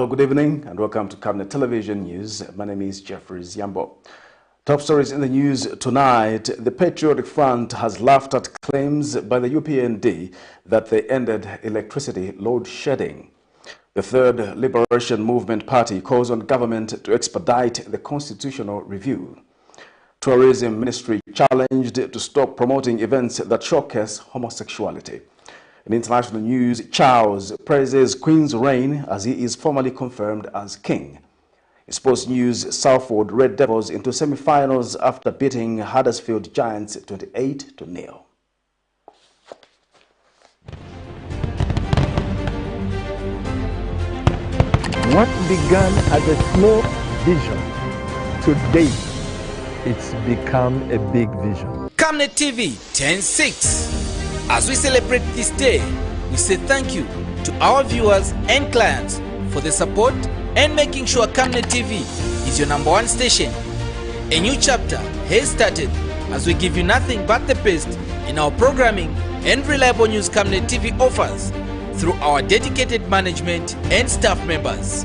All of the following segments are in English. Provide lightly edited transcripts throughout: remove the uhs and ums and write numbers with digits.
Hello, good evening, and welcome to Camnet Television News. My name is Jeffrey Yambo. Top stories in the news tonight. The Patriotic Front has laughed at claims by the UPND that they ended electricity load shedding. The Third Liberation Movement Party calls on government to expedite the constitutional review. Tourism Ministry challenged to stop promoting events that showcase homosexuality. In international news, Charles praises Queen's reign as he is formally confirmed as king. In sports news, Salford Red Devils into semi-finals after beating Huddersfield Giants 28-0. What began as a small vision, today it's become a big vision. Camnet TV 10/6. As we celebrate this day, we say thank you to our viewers and clients for the support and making sure Camnet TV is your #1 station. A new chapter has started as we give you nothing but the best in our programming and reliable news Camnet TV offers through our dedicated management and staff members.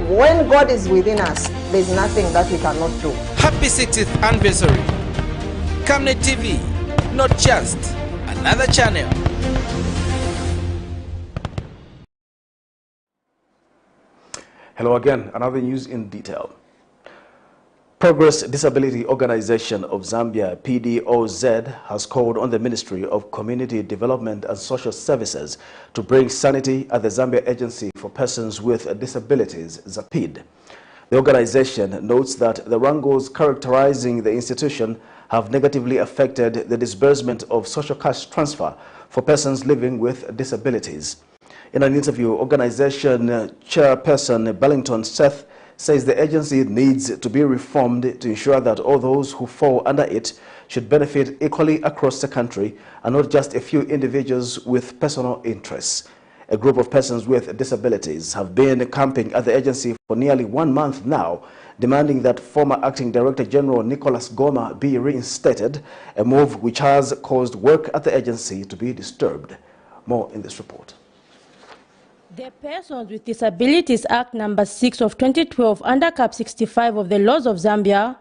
When God is within us, there is nothing that we cannot do. Happy 60th anniversary. Camnet TV, not just another channel. Hello again, another news in detail. Progress Disability Organization of Zambia, PDOZ, has called on the Ministry of Community Development and Social Services to bring sanity at the Zambia Agency for Persons with Disabilities, ZAPID. The organization notes that the wrangles characterizing the institution have negatively affected the disbursement of social cash transfer for persons living with disabilities. In an interview, organization chairperson Bellington Seth says the agency needs to be reformed to ensure that all those who fall under it should benefit equally across the country and not just a few individuals with personal interests. A group of persons with disabilities have been camping at the agency for nearly 1 month now, demanding that former Acting Director General Nicholas Goma be reinstated, a move which has caused work at the agency to be disturbed. More in this report. The Persons with Disabilities Act No. 6 of 2012 under Cap 65 of the laws of Zambia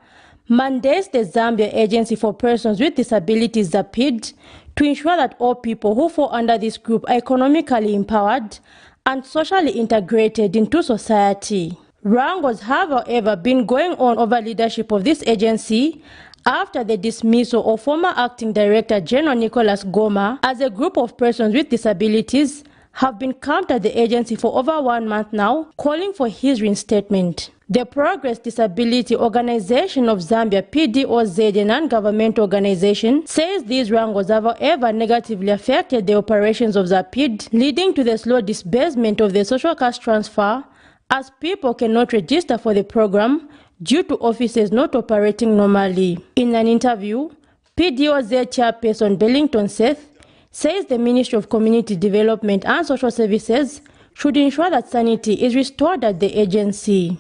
mandates the Zambia Agency for Persons with Disabilities, ZAPID, to ensure that all people who fall under this group are economically empowered and socially integrated into society. Wrangles have, however, been going on over leadership of this agency after the dismissal of former Acting Director General Nicholas Goma, as a group of persons with disabilities have been camped at the agency for over 1 month now, calling for his reinstatement. The Progress Disability Organization of Zambia, PDOZ, a non-governmental organization, says these wrangles have, however, negatively affected the operations of ZAPID, leading to the slow disbursement of the social cash transfer, as people cannot register for the program due to offices not operating normally. In an interview, PDOZ chairperson Bellington Seth says the Ministry of Community Development and Social Services should ensure that sanity is restored at the agency.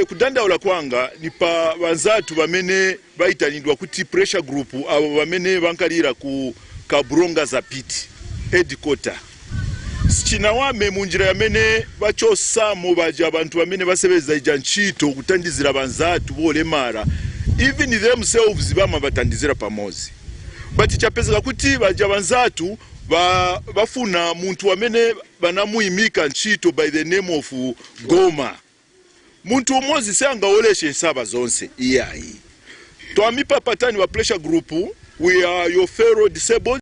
Kudandaula kwanga nipa wanzatu bamene baitanidwa kuti pressure group abo bamene bankalira ku Kabronga ZAPID headquarter. Sichina wame munjira yamene bachosamo baja abantu bamene basebeza ijanchito kutandizira banzatu bolemara. Even themselves bama batandizira pamozi. But chapezeka kuti baja banzatu bafuna muntu wamene banamuyimika nchito by the name of Goma. Muntu umozi seanga oleshe nsaba zonse iyayi. Twamipa patani wa pressure group, we are your fellow disabled.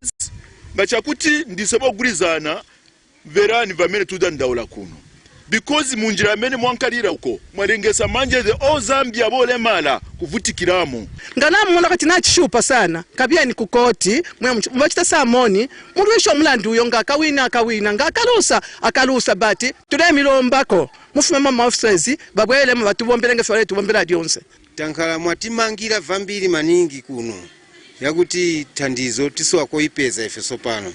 Ngachakuti ndisabogurizana verani vamene tudandaula kuno. Because munjira amene mwankalira uko mwarengesa manje the all Zambia bolemala kuvutikiramo. Ngana mwana kati na chishupa sana kabia ni kukoti mwachita samoni mulwisho mlandu uyo ngakawina akalusa bati tule milombako mufume mama officers babwele mu batu bombelenge fare tubombela dionse tankala mwatimangira vambiri maningi kuno yakuti tandizo tiswa ko ipeza ife sopano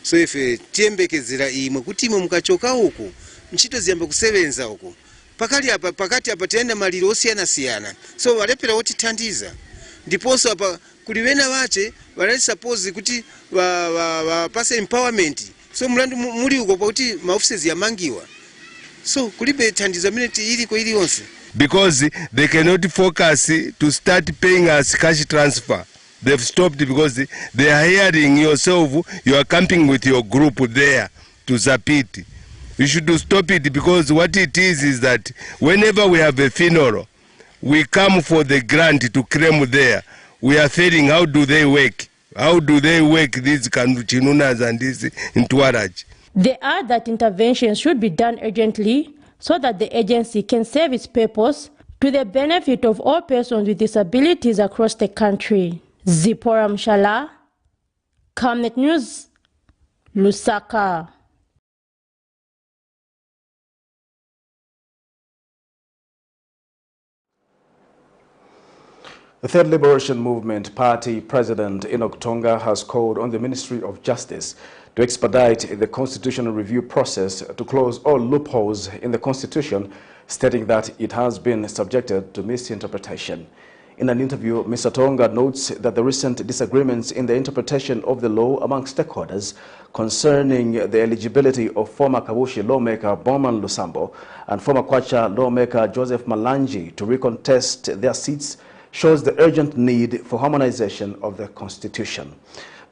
so ife tiembekezera imwe kuti imwe mukachoka huko nchito ziyambe kusebenza huko pakati apa tenda maliro osiyana so walepera oti tandiza ndiponso apa kuliwena wache wale suppose kuti pase empowerment so mlandu muri uko kuti ma offices yamangiwa so kulibe thandizo amene iliko iliyonse. Because they cannot focus to start paying us cash transfer. They've stopped because they are hearing yourself, you are camping with your group there to Zapiti. You should stop it, because what it is that whenever we have a funeral, we come for the grant to claim there. We are failing. How do they work? How do they work, these Chinunas and these Ntwaraj? They add that interventions should be done urgently so that the agency can serve its purpose to the benefit of all persons with disabilities across the country. Zipporah Mshala, Camnet News, Lusaka. The Third Liberation Movement Party President Enoch Tonga has called on the Ministry of Justice to expedite the constitutional review process to close all loopholes in the Constitution, stating that it has been subjected to misinterpretation. In an interview, Mr. Tonga notes that the recent disagreements in the interpretation of the law among stakeholders concerning the eligibility of former Kabushi lawmaker Bowman Lusambo and former Kwacha lawmaker Joseph Malanji to recontest their seats shows the urgent need for harmonization of the Constitution.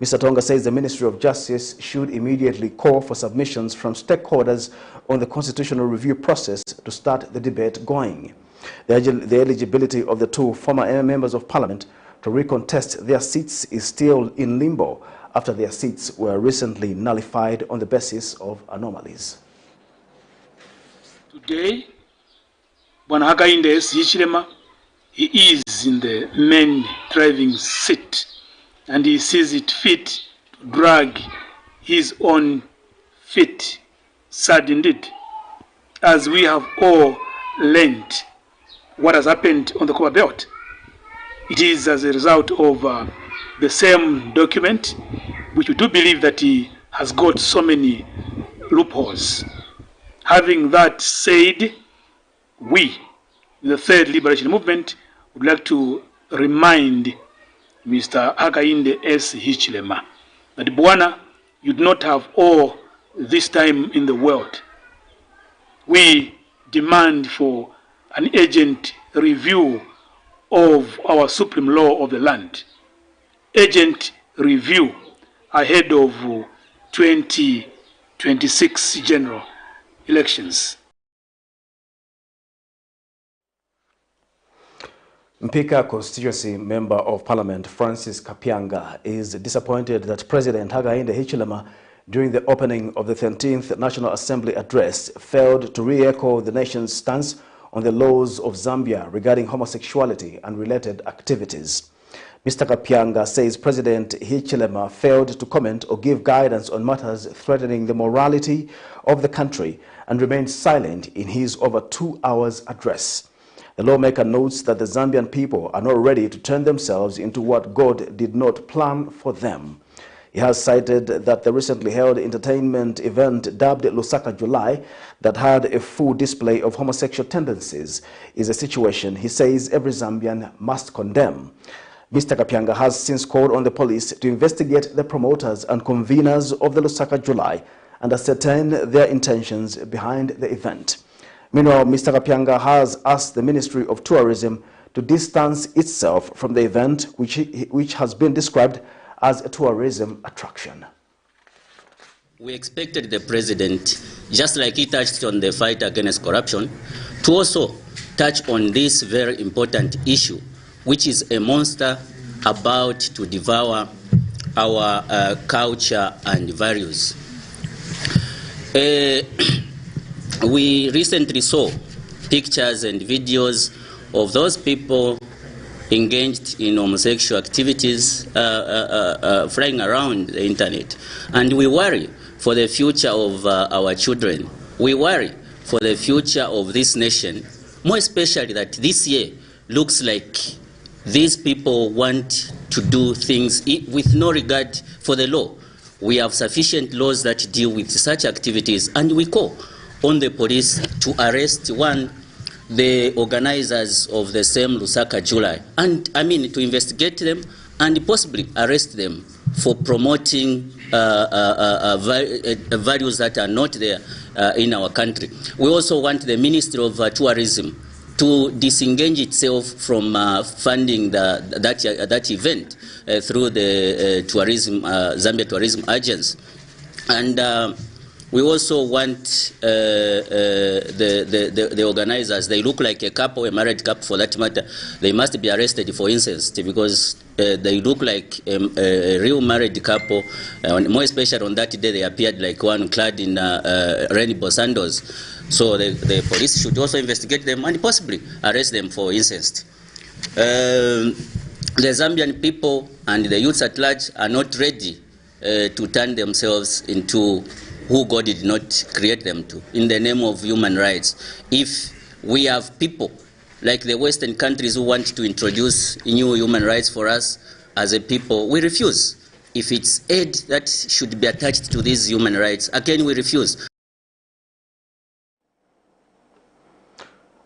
Mr. Tonga says the Ministry of Justice should immediately call for submissions from stakeholders on the constitutional review process to start the debate going. The eligibility of the two former members of Parliament to recontest their seats is still in limbo after their seats were recently nullified on the basis of anomalies. Today, Bwana Hakainde Hichilema, he is in the main driving seat, and he sees it fit to drag his own feet. Sad indeed, as we have all learned what has happened on the Copper Belt. It is as a result of the same document, which we do believe that he has got so many loopholes. Having that said, we, the Third Liberation Movement, would like to remind Mr. Hakainde S. Hichilema that Bwana, you do not have all this time in the world. We demand for an urgent review of our supreme law of the land. Urgent review ahead of 2026 general elections. Mpika constituency member of Parliament Francis Kapyanga is disappointed that President Hakainde Hichilema, during the opening of the 13th National Assembly address, failed to re-echo the nation's stance on the laws of Zambia regarding homosexuality and related activities. Mr. Kapyanga says President Hichilema failed to comment or give guidance on matters threatening the morality of the country and remained silent in his over 2 hours address. The lawmaker notes that the Zambian people are not ready to turn themselves into what God did not plan for them. He has cited that the recently held entertainment event dubbed Lusaka July that had a full display of homosexual tendencies is a situation he says every Zambian must condemn. Mr. Kapyanga has since called on the police to investigate the promoters and conveners of the Lusaka July and ascertain their intentions behind the event. Meanwhile, Mr. Kapyanga has asked the Ministry of Tourism to distance itself from the event, which has been described as a tourism attraction. We expected the President, just like he touched on the fight against corruption, to also touch on this very important issue, which is a monster about to devour our culture and values. We recently saw pictures and videos of those people engaged in homosexual activities flying around the internet. And we worry for the future of our children. We worry for the future of this nation, more especially that this year looks like these people want to do things with no regard for the law. We have sufficient laws that deal with such activities, and we call on the police to arrest the organizers of the same Lusaka July, and to investigate them and possibly arrest them for promoting values that are not there in our country. We also want the Ministry of Tourism to disengage itself from funding that event through the Zambia Tourism Agency. And we also want the organizers, they look like a couple, a married couple for that matter, they must be arrested for incest because they look like a real married couple. More especially on that day, they appeared like one clad in rainbow sandals. So the police should also investigate them and possibly arrest them for incest. The Zambian people and the youths at large are not ready to turn themselves into who God did not create them to, in the name of human rights. If we have people like the Western countries who want to introduce new human rights for us as a people, we refuse. If it's aid that should be attached to these human rights, again we refuse.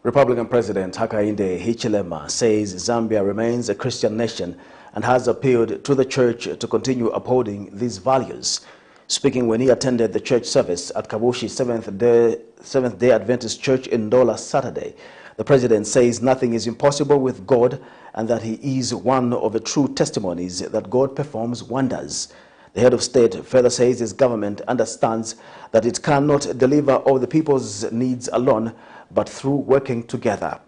Republican President Hakainde Hichilema says Zambia remains a Christian nation and has appealed to the church to continue upholding these values. Speaking when he attended the church service at Kabushi Seventh-day Adventist Church in Ndola Saturday, the president says nothing is impossible with God and that he is one of the true testimonies that God performs wonders. The head of state further says his government understands that it cannot deliver all the people's needs alone, but through working together.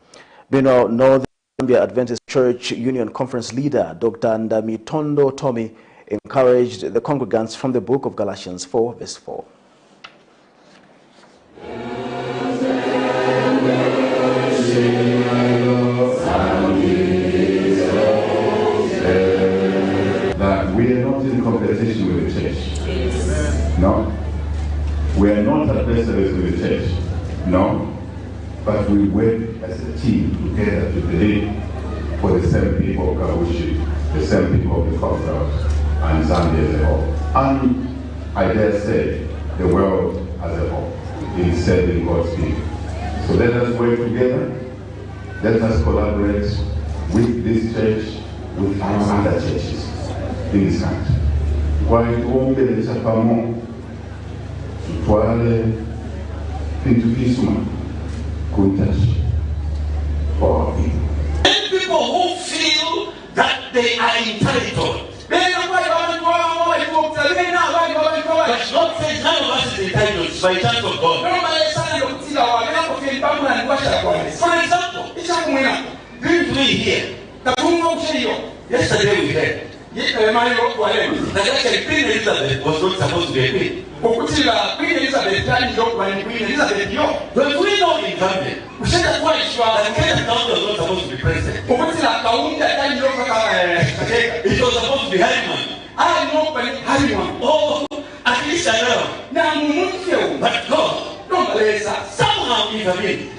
Meanwhile, Northern Zambia Adventist Church Union Conference leader Dr. Ndamitondo Tommy encouraged the congregants from the book of Galatians 4, verse 4. That we are not in competition with the church. No. We are not adversaries with the church. No. But we work as a team together to believe for the same people of Kabushi, the same people of the Commonwealth, and Zambia as a whole. And I dare say, the world as a whole, in serving God's people. So let us work together, let us collaborate with this church, with our other churches in this country. While tuombeleza pamoja, tutwale pintu kisuma kuntashi for our people. And people who feel that they are entitled. But God says none of us is entitled by chance of God. For example, didn't we hear? Yesterday we heard that actually Queen Elizabeth was not supposed to be a queen. But we know in Zambia that Kenya County was not supposed to be president. It was supposed to be Harriman. Oh, at least I know. But God, somehow intervened.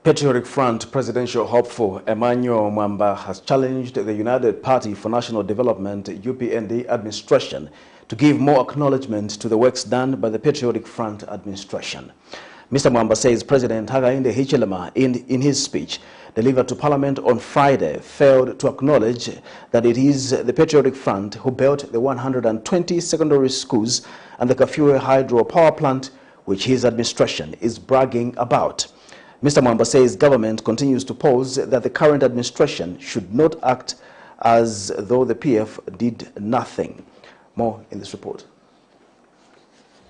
Patriotic Front presidential hopeful Emmanuel Mwamba has challenged the United Party for National Development UPND administration to give more acknowledgement to the works done by the Patriotic Front administration. Mr. Mwamba says President Hakainde Hichilema, in his speech delivered to Parliament on Friday, failed to acknowledge that it is the Patriotic Front who built the 120 secondary schools and the Kafue hydro power plant, which his administration is bragging about. Mr. Mwamba says government continues to pose that the current administration should not act as though the PF did nothing. More in this report.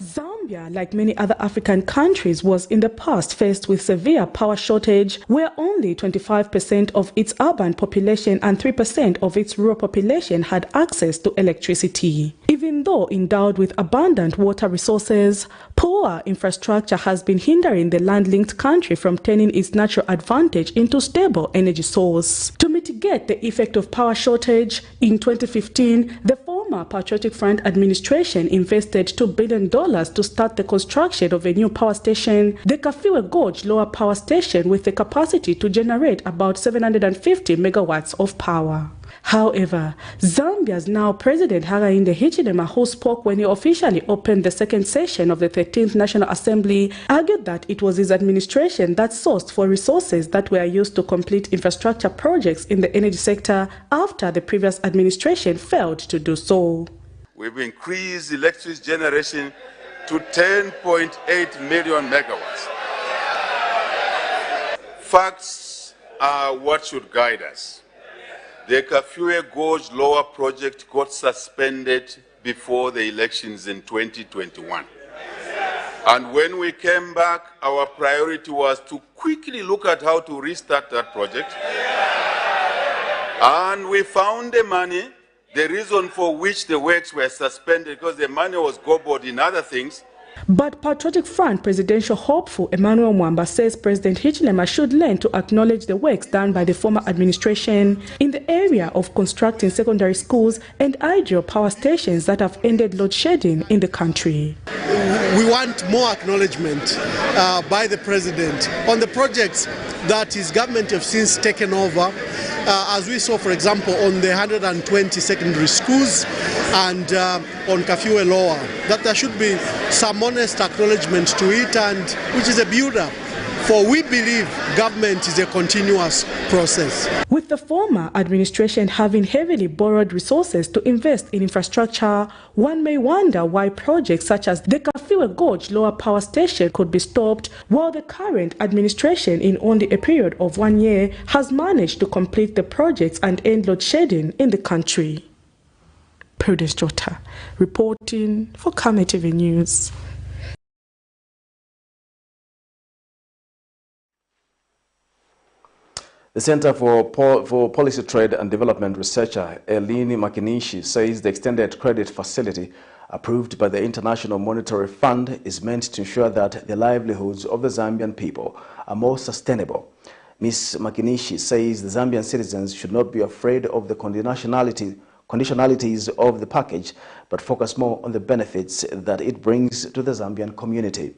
Zambia, like many other African countries, was in the past faced with severe power shortage, where only 25% of its urban population and 3% of its rural population had access to electricity. Even though endowed with abundant water resources, poor infrastructure has been hindering the land-linked country from turning its natural advantage into stable energy source. To mitigate the effect of power shortage, in 2015, the former Patriotic Front administration invested $2 billion to start the construction of a new power station, the Kafue Gorge Lower Power Station, with the capacity to generate about 750 megawatts of power. However, Zambia's now President Hakainde Hichilema, who spoke when he officially opened the second session of the 13th National Assembly, argued that it was his administration that sourced for resources that were used to complete infrastructure projects in the energy sector after the previous administration failed to do so. We've increased electricity generation to 10.8 million megawatts. Facts are what should guide us. The Kafue Gorge Lower project got suspended before the elections in 2021. And when we came back, our priority was to quickly look at how to restart that project. And we found the money, the reason for which the works were suspended, because the money was gobbled in other things. But Patriotic Front presidential hopeful Emmanuel Mwamba says President Hichilema should learn to acknowledge the works done by the former administration in the area of constructing secondary schools and hydro power stations that have ended load shedding in the country. We want more acknowledgement by the president on the projects that his government have since taken over, as we saw, for example, on the 120 secondary schools and on Kafue Lower, that there should be some honest acknowledgement to it, and which is a build-up. For we believe government is a continuous process. With the former administration having heavily borrowed resources to invest in infrastructure, one may wonder why projects such as the Kafue Gorge Lower Power Station could be stopped, while the current administration in only a period of 1 year has managed to complete the projects and end load shedding in the country. Prudence Jota, reporting for Camnet TV News. The Center for Policy Trade and Development researcher Eleni Makinishi says the extended credit facility approved by the International Monetary Fund is meant to ensure that the livelihoods of the Zambian people are more sustainable. Ms. Makinishi says the Zambian citizens should not be afraid of the conditionalities of the package, but focus more on the benefits that it brings to the Zambian community.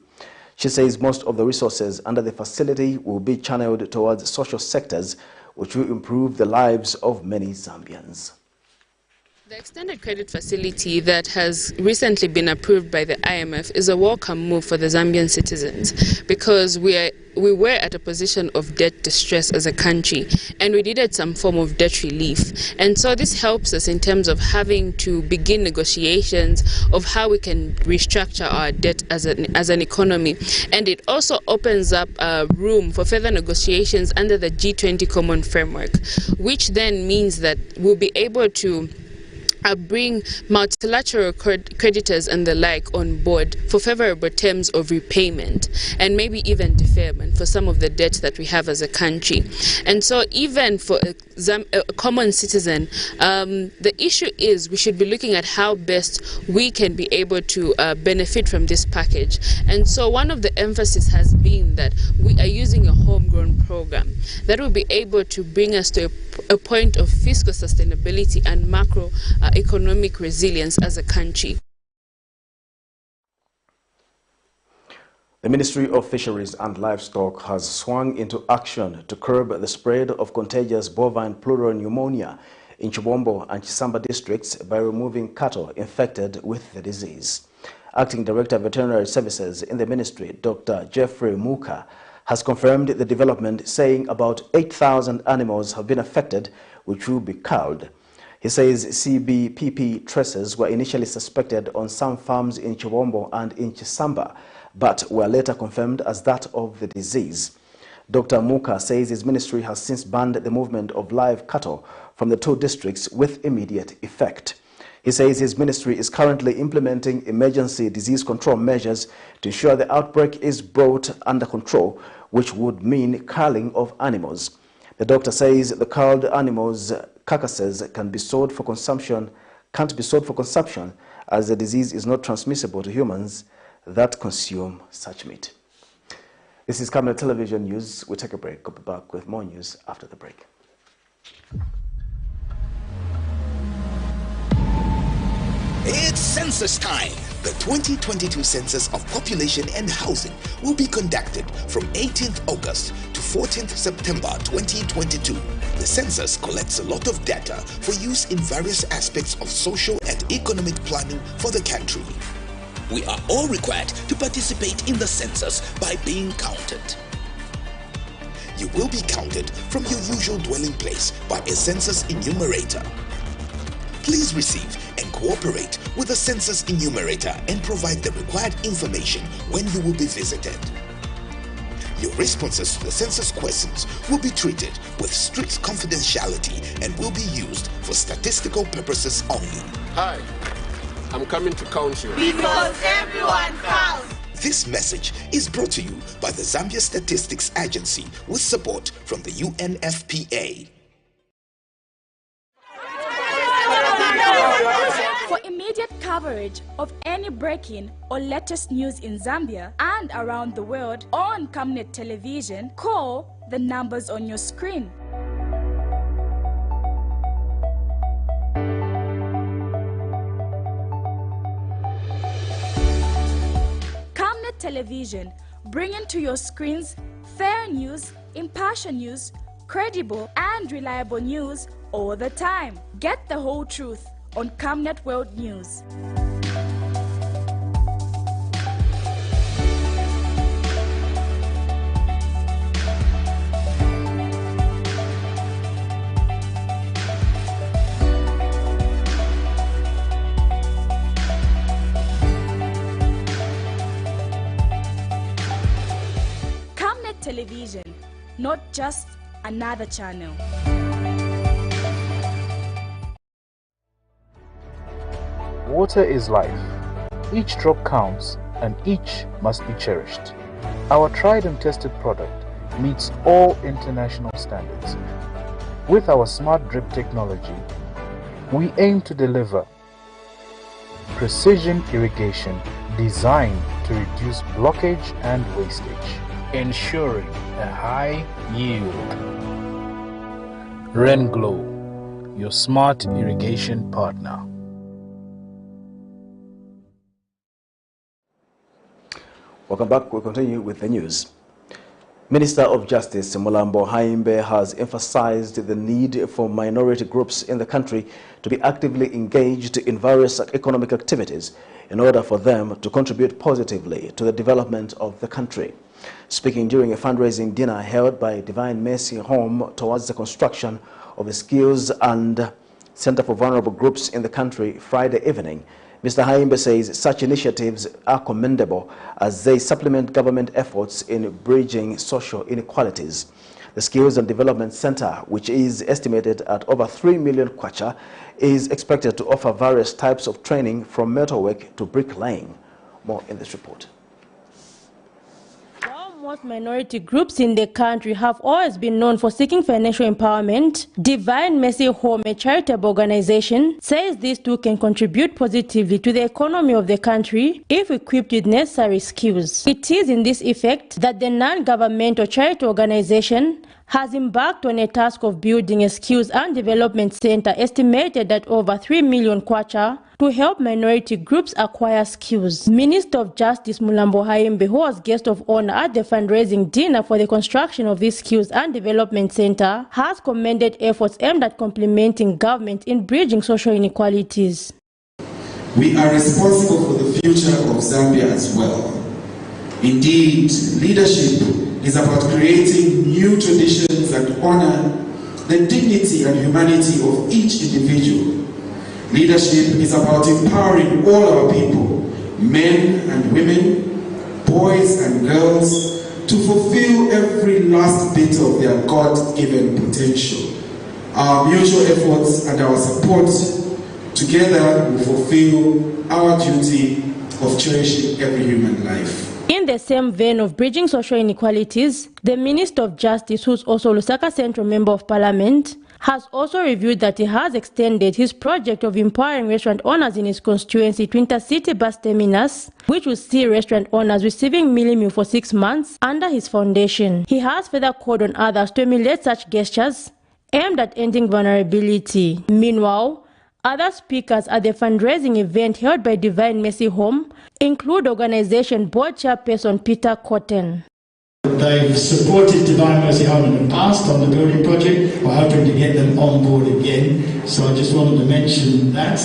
She says most of the resources under the facility will be channeled towards social sectors, which will improve the lives of many Zambians. The extended credit facility that has recently been approved by the IMF is a welcome move for the Zambian citizens, because we were at a position of debt distress as a country and we needed some form of debt relief. And so this helps us in terms of having to begin negotiations of how we can restructure our debt as an economy. And it also opens up room for further negotiations under the G20 Common Framework, which then means that we'll be able to bring multilateral creditors and the like on board for favorable terms of repayment and maybe even deferment for some of the debt that we have as a country. And so even for a common citizen, the issue is we should be looking at how best we can be able to benefit from this package. And so one of the emphasis has been that we are using a homegrown program that will be able to bring us to a point of fiscal sustainability and macro economic resilience as a country. The Ministry of Fisheries and Livestock has swung into action to curb the spread of contagious bovine pleural pneumonia in Chibombo and Chisamba districts by removing cattle infected with the disease. Acting Director of Veterinary Services in the ministry, Dr. Jeffrey Muka, has confirmed the development, saying about 8,000 animals have been affected, which will be culled. He says CBPP traces were initially suspected on some farms in Chibombo and in Chisamba, but were later confirmed as that of the disease. Dr. Muka says his ministry has since banned the movement of live cattle from the two districts with immediate effect. He says his ministry is currently implementing emergency disease control measures to ensure the outbreak is brought under control, which would mean culling of animals. The doctor says the culled animals' carcasses can't be sold for consumption as the disease is not transmissible to humans that consume such meat. This is Camnet Television News. We take a break. We'll be back with more news after the break. It's census time. The 2022 Census of Population and Housing will be conducted from 18th August to 14th September 2022. The census collects a lot of data for use in various aspects of social and economic planning for the country. We are all required to participate in the census by being counted. You will be counted from your usual dwelling place by a census enumerator. Please receive and cooperate with the census enumerator and provide the required information when you will be visited. Your responses to the census questions will be treated with strict confidentiality and will be used for statistical purposes only. Hi, I'm coming to count you. Because everyone counts. This message is brought to you by the Zambia Statistics Agency with support from the UNFPA. For immediate coverage of any breaking or latest news in Zambia and around the world on Camnet television, call the numbers on your screen. Camnet television, bringing to your screens fair news, impartial news, credible and reliable news all the time. Get the whole truth on Camnet World News. Camnet Television, not just another channel. Water is life. Each drop counts and each must be cherished. Our tried and tested product meets all international standards. With our smart drip technology, we aim to deliver precision irrigation designed to reduce blockage and wastage, ensuring a high yield. Rainglow, your smart irrigation partner. Welcome back. We'll continue with the news. Minister of Justice Mulambo Haimbe has emphasized the need for minority groups in the country to be actively engaged in various economic activities in order for them to contribute positively to the development of the country. Speaking during a fundraising dinner held by Divine Mercy Home towards the construction of a skills and Center for Vulnerable Groups in the country Friday evening, Mr. Haimbe says such initiatives are commendable as they supplement government efforts in bridging social inequalities. The Skills and Development Center, which is estimated at over 3 million kwacha, is expected to offer various types of training from metalwork to bricklaying. More in this report. Most minority groups in the country have always been known for seeking financial empowerment. Divine Mercy Home, a charitable organization, says these too can contribute positively to the economy of the country if equipped with necessary skills. It is in this effect that the non-governmental charity organization has embarked on a task of building a skills and development center estimated at over 3 million kwacha to help minority groups acquire skills. Minister of Justice Mulambo Haimbe, who was guest of honor at the fundraising dinner for the construction of this skills and development center, has commended efforts aimed at complementing government in bridging social inequalities. We are responsible for the future of Zambia as well. Indeed, leadership is about creating new traditions that honor the dignity and humanity of each individual. Leadership is about empowering all our people, men and women, boys and girls, to fulfill every last bit of their God-given potential. Our mutual efforts and our support together will fulfill our duty of cherishing every human life. In the same vein of bridging social inequalities, the Minister of Justice, who is also Lusaka Central Member of Parliament, has also revealed that he has extended his project of empowering restaurant owners in his constituency to intercity bus terminus, which will see restaurant owners receiving meal meal for 6 months under his foundation. He has further called on others to emulate such gestures aimed at ending vulnerability. Meanwhile, Other speakers at the fundraising event held by Divine Mercy Home include organization board chairperson Peter Cotton. They've supported Divine Mercy Home in the past on the building project. We're hoping to get them on board again. So I just wanted to mention that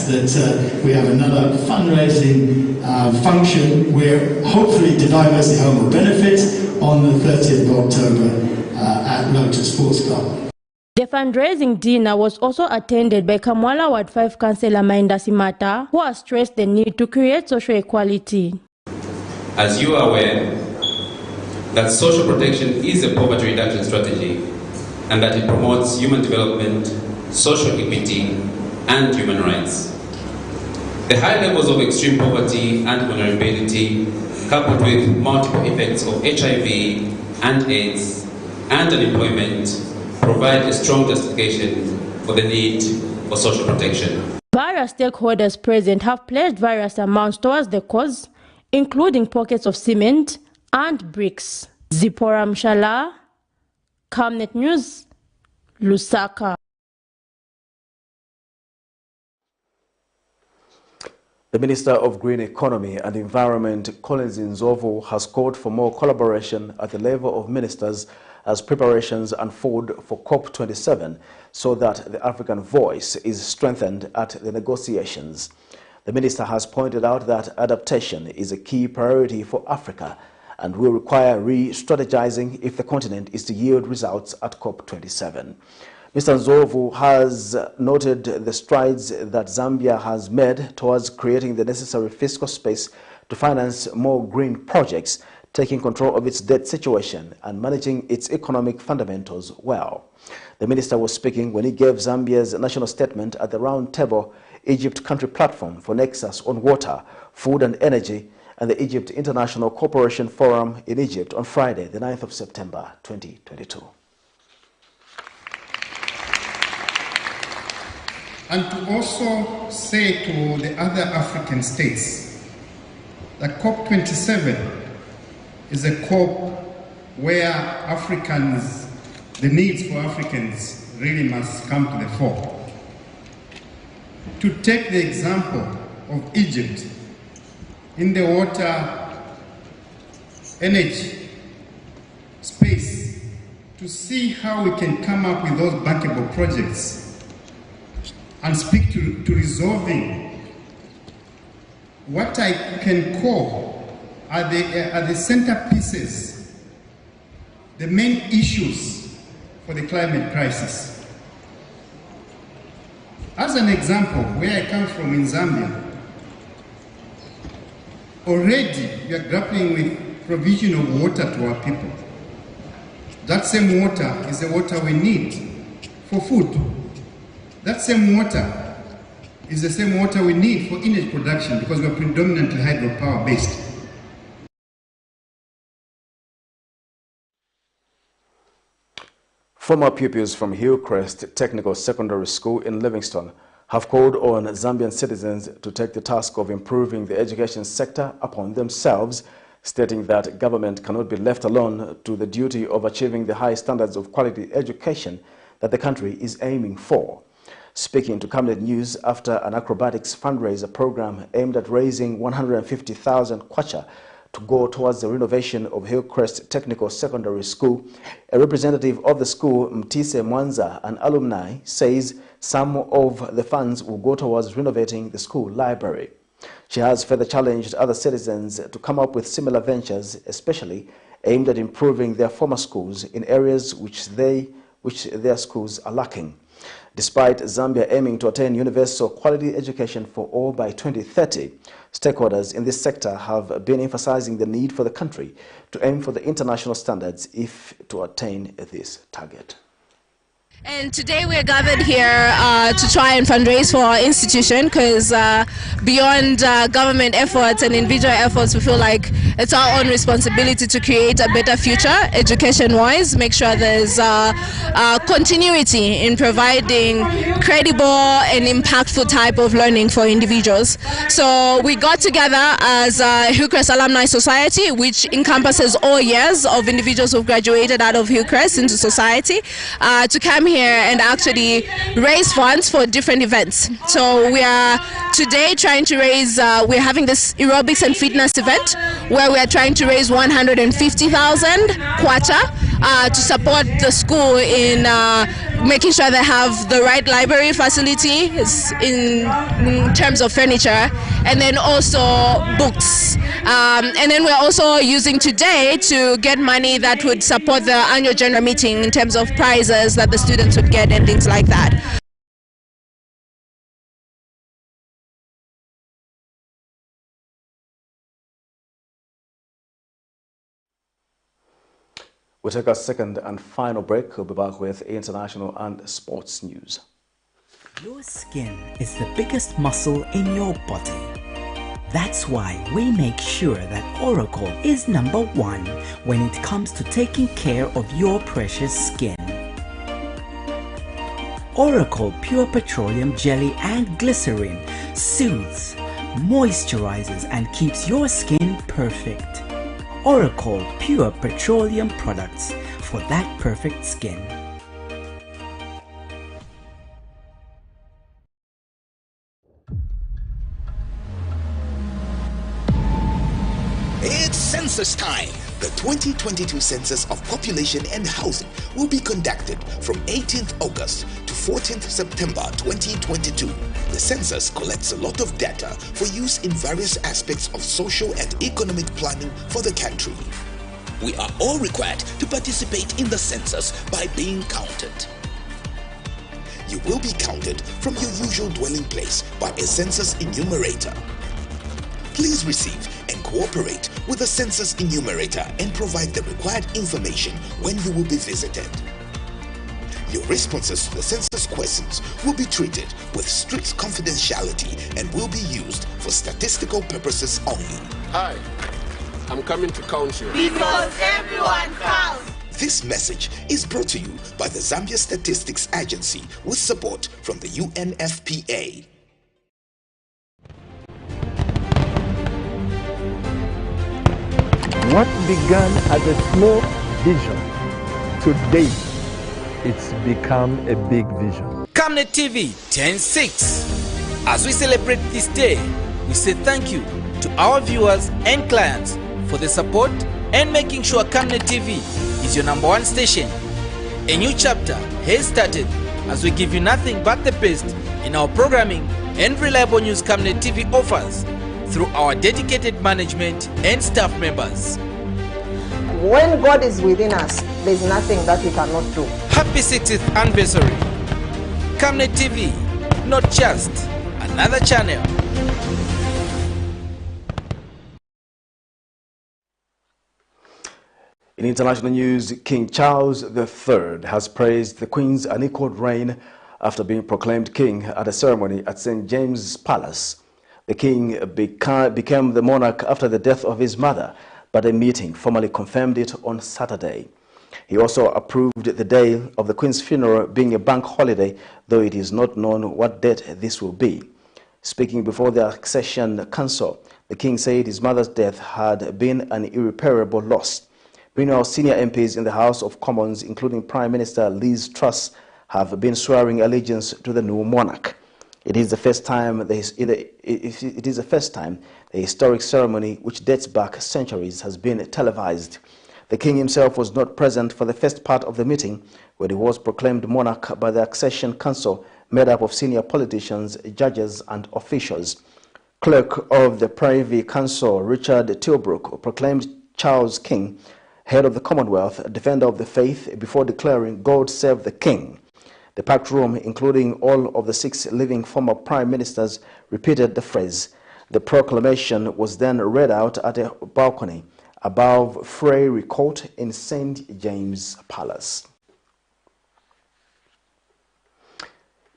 we have another fundraising function where hopefully Divine Mercy Home will benefit on the 30th of October at Lotus Sports Club. The fundraising dinner was also attended by Kamwala Ward 5 Councillor Mainda Simata, who has stressed the need to create social equality. As you are aware, that social protection is a poverty reduction strategy and that it promotes human development, social equity, and human rights. The high levels of extreme poverty and vulnerability, coupled with multiple effects of HIV and AIDS and unemployment, provide a strong justification for the need for social protection. Various stakeholders present have pledged various amounts towards the cause, including pockets of cement and bricks. Zipporah Mshala, Camnet News, Lusaka. The Minister of Green Economy and Environment, Collins Nzovu, has called for more collaboration at the level of ministers as preparations unfold for COP27 so that the African voice is strengthened at the negotiations. The minister has pointed out that adaptation is a key priority for Africa and will require re-strategizing if the continent is to yield results at COP27. Mr. Nzovu has noted the strides that Zambia has made towards creating the necessary fiscal space to finance more green projects, taking control of its debt situation and managing its economic fundamentals well. The minister was speaking when he gave Zambia's national statement at the Roundtable Egypt Country Platform for Nexus on Water, Food and Energy and the Egypt International Cooperation Forum in Egypt on Friday, the 9th of September 2022. And to also say to the other African states that COP27 is a COP where Africans, the needs for Africans really must come to the fore. To take the example of Egypt in the water, energy, space, to see how we can come up with those bankable projects and speak to resolving what I can call are the centerpieces, the main issues for the climate crisis. As an example, where I come from in Zambia, already we are grappling with provision of water to our people. That same water is the water we need for food. That same water is the same water we need for energy production because we're predominantly hydropower based. Former pupils from Hillcrest Technical Secondary School in Livingstone have called on Zambian citizens to take the task of improving the education sector upon themselves, stating that government cannot be left alone to the duty of achieving the high standards of quality education that the country is aiming for. Speaking to Camnet News after an acrobatics fundraiser program aimed at raising 150,000 kwacha to go towards the renovation of Hillcrest Technical Secondary School, a representative of the school, Mtise Mwanza, an alumni, says some of the funds will go towards renovating the school library. She has further challenged other citizens to come up with similar ventures, especially aimed at improving their former schools in areas which their schools are lacking. Despite Zambia aiming to attain universal quality education for all by 2030, stakeholders in this sector have been emphasizing the need for the country to aim for the international standards if to attain this target. And today we're gathered here to try and fundraise for our institution because beyond government efforts and individual efforts, we feel like it's our own responsibility to create a better future education-wise, make sure there's continuity in providing credible and impactful type of learning for individuals. So we got together as Hillcrest Alumni Society, which encompasses all years of individuals who've graduated out of Hillcrest into society, to come here and actually raise funds for different events. So we are today trying to raise, we're having this aerobics and fitness event where we are trying to raise 150,000 kwacha to support the school in making sure they have the right library facility in terms of furniture, and then also books. And then we're also using today to get money that would support the annual general meeting in terms of prizes that the students would get and things like that. We'll take our second and final break. We'll be back with international and sports news. Your skin is the biggest muscle in your body. That's why we make sure that Oracle is #1 when it comes to taking care of your precious skin. Oracle Pure Petroleum Jelly and Glycerin soothes, moisturizes and keeps your skin perfect. Oracle Pure Petroleum products for that perfect skin. It's census time! The 2022 Census of Population and Housing will be conducted from 18th August to 14th September 2022. The census collects a lot of data for use in various aspects of social and economic planning for the country. We are all required to participate in the census by being counted. You will be counted from your usual dwelling place by a census enumerator. Please receive and cooperate with the census enumerator and provide the required information when you will be visited. Your responses to the census questions will be treated with strict confidentiality and will be used for statistical purposes only. Hi, I'm coming to count you. Because everyone counts. This message is brought to you by the Zambia Statistics Agency with support from the UNFPA. What began as a small vision, today it's become a big vision. Camnet TV 10/6. As we celebrate this day, we say thank you to our viewers and clients for the support and making sure Camnet TV is your #1 station. A new chapter has started as we give you nothing but the best in our programming and reliable news Camnet TV offers through our dedicated management and staff members. When God is within us, there is nothing that we cannot do. Happy 60th anniversary. Camnet TV, not just another channel. In international news, King Charles III has praised the Queen's unequaled reign after being proclaimed king at a ceremony at St. James's Palace. The king became the monarch after the death of his mother, but a meeting formally confirmed it on Saturday. He also approved the day of the Queen's funeral being a bank holiday, though it is not known what date this will be. Speaking before the Accession Council, the king said his mother's death had been an irreparable loss. Meanwhile, senior MPs in the House of Commons, including Prime Minister Liz Truss, have been swearing allegiance to the new monarch. It is the first time the historic ceremony, which dates back centuries, has been televised. The king himself was not present for the first part of the meeting, where he was proclaimed monarch by the Accession Council, made up of senior politicians, judges and officials. Clerk of the Privy Council, Richard Tilbrook, proclaimed Charles king, head of the Commonwealth, defender of the faith, before declaring God save the king. The packed room, including all of the 6 living former prime ministers, repeated the phrase. The proclamation was then read out at a balcony above Frey Court in St. James Palace.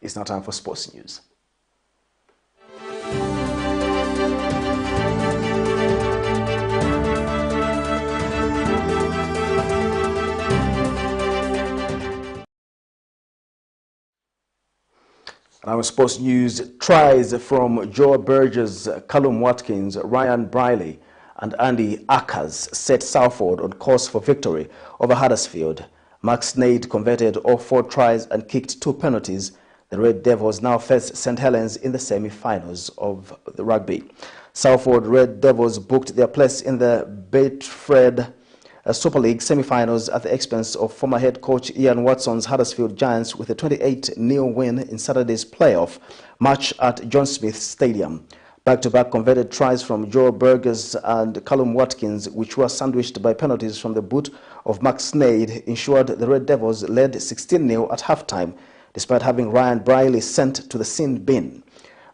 It's now time for sports news. Our sports news, tries from Joe Burgess, Callum Watkins, Ryan Briley and Andy Ackers set Salford on course for victory over Huddersfield. Max Nade converted all 4 tries and kicked 2 penalties. The Red Devils now face St. Helens in the semi-finals of the rugby. Salford Red Devils booked their place in the Betfred Super League semi-finals at the expense of former head coach Ian Watson's Huddersfield Giants with a 28-0 win in Saturday's playoff match at John Smith Stadium. Back-to-back converted tries from Joe Burgess and Callum Watkins, which were sandwiched by penalties from the boot of Max Nade, ensured the Red Devils led 16-0 at halftime, despite having Ryan Briley sent to the sin bin.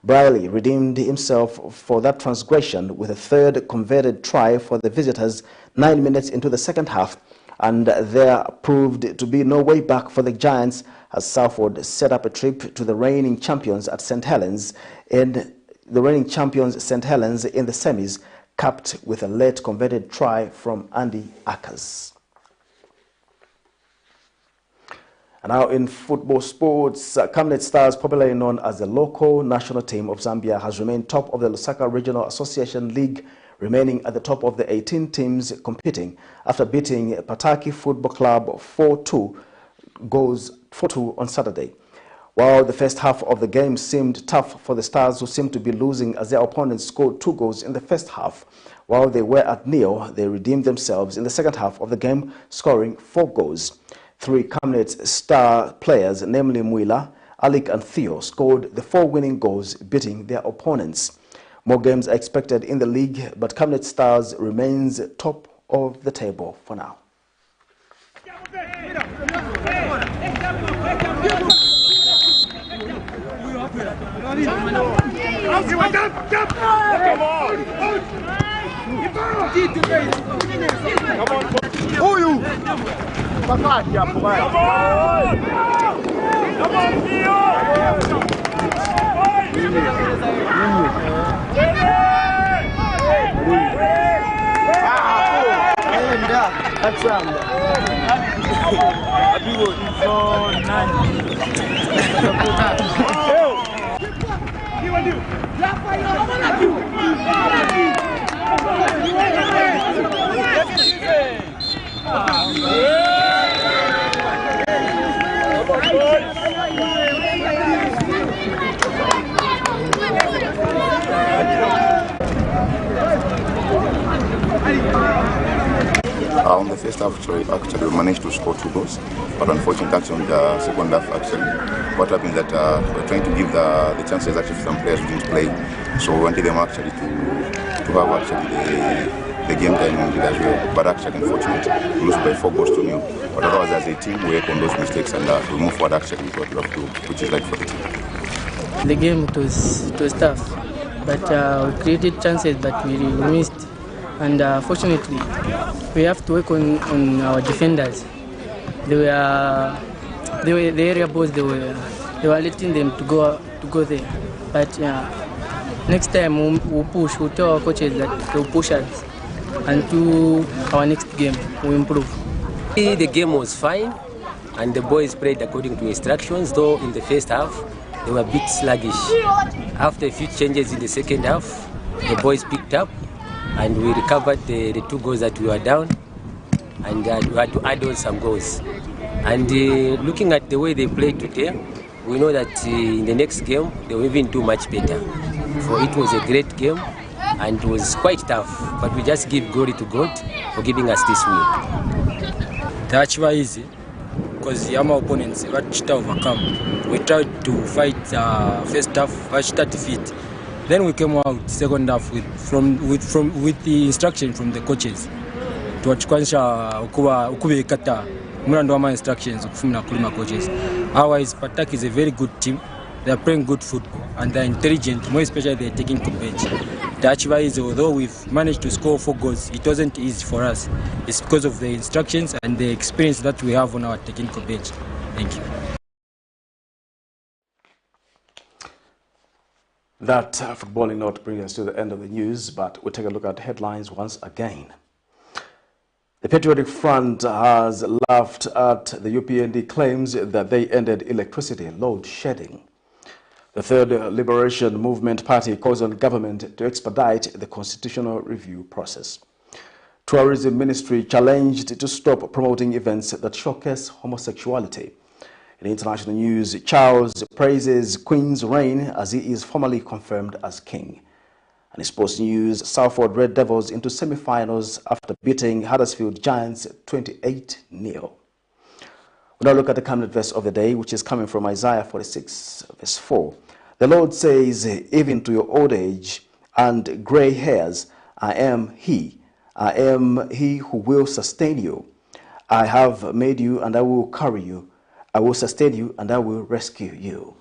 Briley redeemed himself for that transgression with a 3rd converted try for the visitors 9 minutes into the second half, and there proved to be no way back for the Giants as Salford set up a trip to the reigning champions at St. Helens in the semis, capped with a late converted try from Andy Ackers. And now in football sports, Camnet Stars, popularly known as the local national team of Zambia, has remained top of the Lusaka Regional Association League, remaining at the top of the 18 teams competing after beating Pataki Football Club 4-2 on Saturday. While the first half of the game seemed tough for the Stars, who seemed to be losing as their opponents scored 2 goals in the first half, while they were at nil, they redeemed themselves in the second half of the game, scoring 4 goals. 3 Camnet star players, namely Mwila, Alik and Theo, scored the 4 winning goals, beating their opponents. More games are expected in the league, but Camnet Stars remains top of the table for now. On the first half, actually, we managed to score 2 goals, but unfortunately, actually, on the second half, actually, what happened is that we're trying to give the chances actually to some players who didn't play, so we wanted them actually to have actually the game time on it as well. But actually, unfortunately, we lost by 4 goals to 0. But otherwise, as a team, we work on those mistakes and we move forward actually with what we have to do, which is like for the team. The game it was tough, but we created chances, but we missed. And fortunately, we have to work on our defenders. The area balls they were letting them to go there. But next time we'll push. We'll tell our coaches that they'll push us, and to our next game we'll improve. The game was fine, and the boys played according to instructions. Though in the first half they were a bit sluggish. After a few changes in the second half, the boys picked up, and we recovered the 2 goals that we were down, and we had to add on some goals. And looking at the way they played today, we know that in the next game they will even do much better. For it was a great game and it was quite tough, but we just give glory to God for giving us this win. That's why easy, because our opponents were to overcome. We tried to fight first half, but defeat. Then we came out second half with the instruction from the coaches. Tuachukwanisha ukube kata murando ama instructions kufumina kulima coaches. Otherwise, Pataki is a very good team. They are playing good football and they are intelligent, more especially they are taking to bench. That's why, although we've managed to score 4 goals, it wasn't easy for us. It's because of the instructions and the experience that we have on our technical bench. Thank you. That footballing note brings us to the end of the news, but we'll take a look at headlines once again. The Patriotic Front has laughed at the UPND claims that they ended electricity load shedding. The Third Liberation Movement Party calls on government to expedite the constitutional review process. Tourism Ministry challenged to stop promoting events that showcase homosexuality. In international news, Charles praises Queen's reign as he is formally confirmed as king. And in sports news, Salford Red Devils into semi-finals after beating Huddersfield Giants 28-0. We now look at the Camnet verse of the day, which is coming from Isaiah 46, verse 4. The Lord says, even to your old age and grey hairs, I am he who will sustain you. I have made you and I will carry you. I will sustain you and I will rescue you.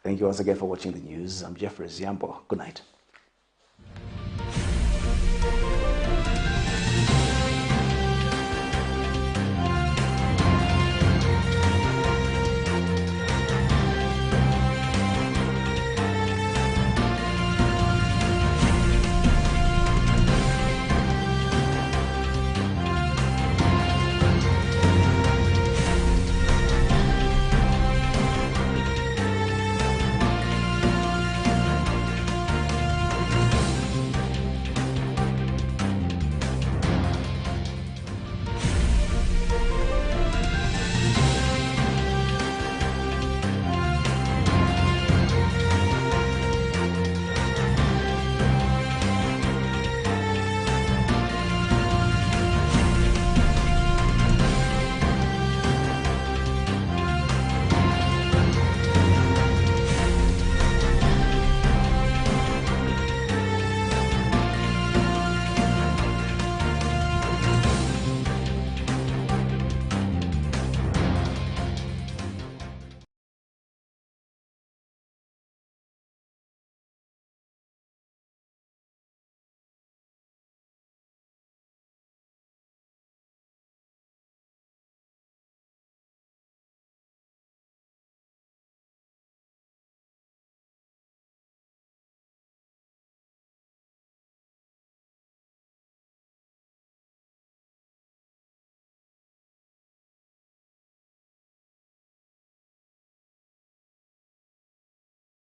Thank you once again for watching the news. I'm Jeffrey Ziambo. Good night.